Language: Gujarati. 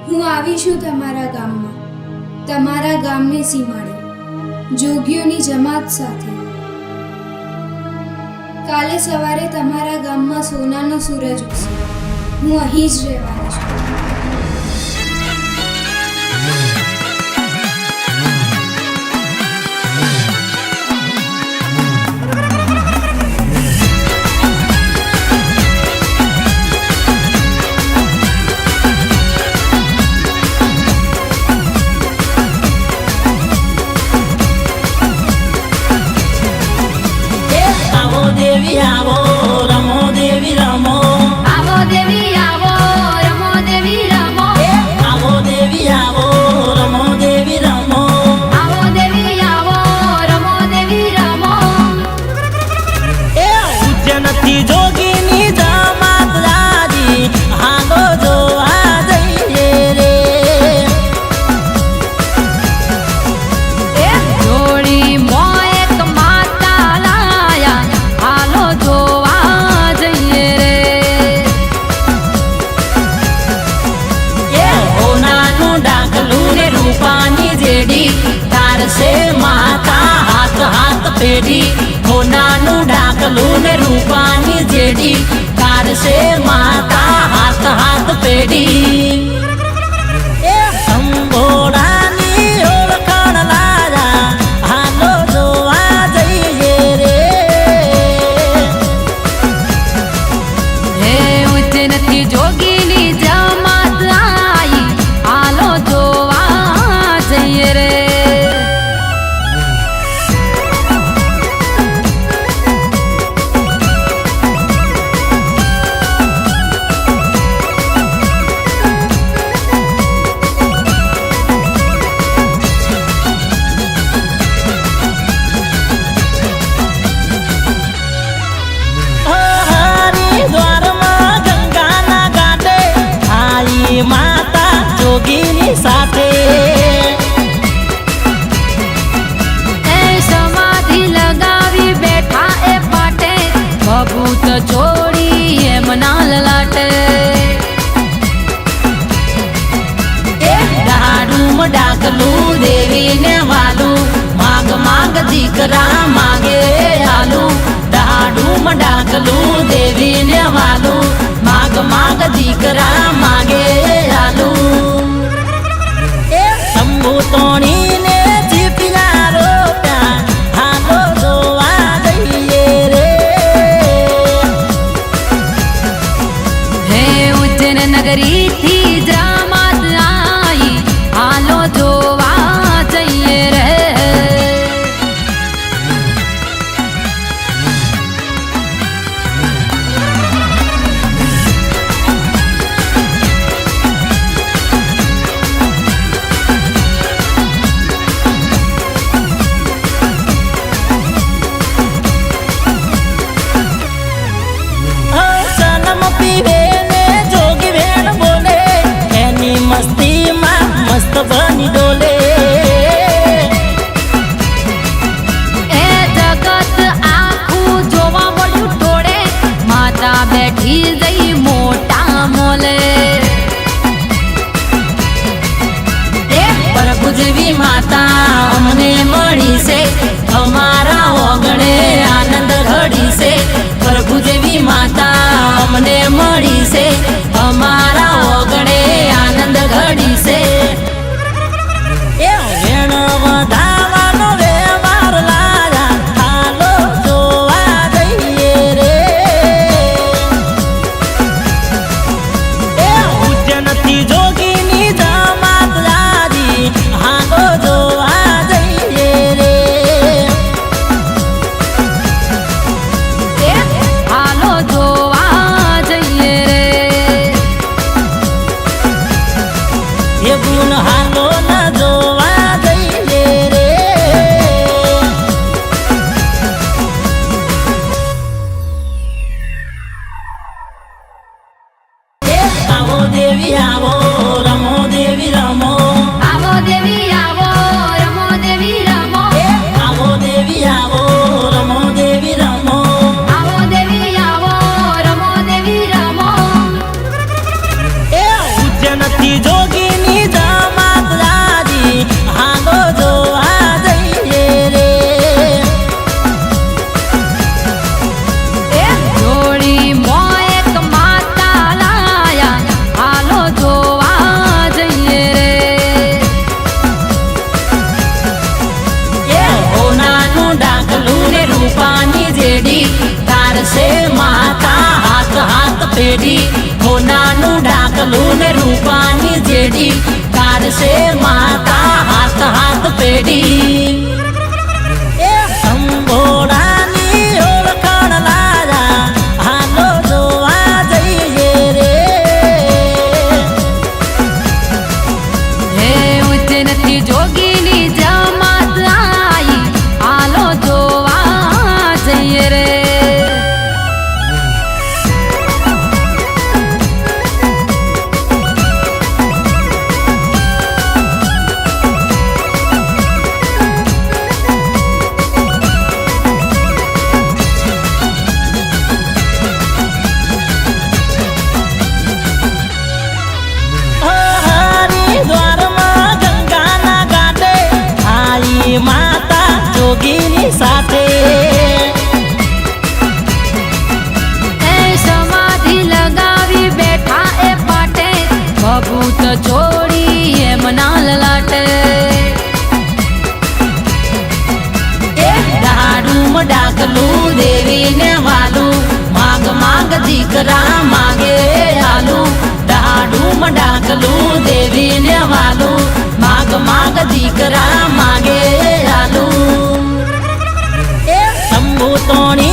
હું આવી છું તમારા ગામમાં, તમારા ગામની સીમાડે, જોગીઓની જમાત સાથે. કાલે સવારે તમારા ગામમાં સોનાનો સૂરજ ઉગશે. હું અહીં જ રહેવાની છું. હોનાનું ડાકલું ને રૂપાની જેડી કારશે માતા હાથ હાથ પેઢી એ સંભોળાની ઓળખાણ લાજા હાલો જોવા જઈએ રે હે ઉજ્જૈનથી જોગીની જમાત આઈ હાલો જોવા જઈએ રે. માતા જોગીની સાથે એ સમાધિ લગાવી બેઠા એ પાટે ભભૂત છોડી એમના લલાટે એ ડાડુમ ડાકલું દેવીને વાલું માગ માગ દીકરા માગે આલું ડાડુમ ડાકલું દેવીને વાલું માગ માગ દીકરા માગે આલું એ શંભુ તોણીને જીપિયા રોપ્યા હાલો જોવા જઈએ રે હે ઉજ્જૈન નગરીથી જમાત આઈ હાલો જોવા જઈએ રે. મસ્તીમાં મસ્ત બની ડોલે એ જગત આખું જોવા મળ્યું ટોળે માતા બેઠી જઈ મોટા મોલે એ પ્રભુ જેવી માતા અમને મળી છે અમારા ઓગણે આનંદ ઘડી છે પ્રભુ જેવી માતા અમને મળી છે અમારા ઓગણે આનંદ ઘડી છે એ વેણ વધાવાનો વ્યવહાર લાજા હાલો જોવા જઈએ રે એ ઉજ્જૈનથી જોગીની જમાત લાજી હાલો જોવા જઈએ રે હાલો જોવા જઈએ રે. એ ગુણ હાલો ન જોવા જઈએ રે આવો દેવી આવો રમો દેવી રમો આવો દેવી આવો રમો દેવી રમો આવો દેવી આવો રમો દેવી રમો આવો દેવી આવો રમો દેવી રમો પેઢી સોનાનું ડાકલું ને રૂપાની જેડી કાઢશે માતા હાથ હાથ પેઢી એ અંબોડાની ઓળખાણ લાજા હાલો જોવા જઈએ રે હે ઉજ્જૈનથી જોગીની જમાત આઈ હાલો જોવા જઈએ રે હરિદ્વારમાં ગંગાના ઘાટે આઈ માતા જોગીની સાથે એ સમાધિ લગાવી બેઠા એ પાટે ભભૂત છોડી એમના લલાટે એ દાડું ડાકલું દેવીને વાલું માગ માગ દીકરા માગે આલું દાડું ડાકલું દેવીને વાલું માગ માગ દીકરા માગે આલું એ શંભુ તોણી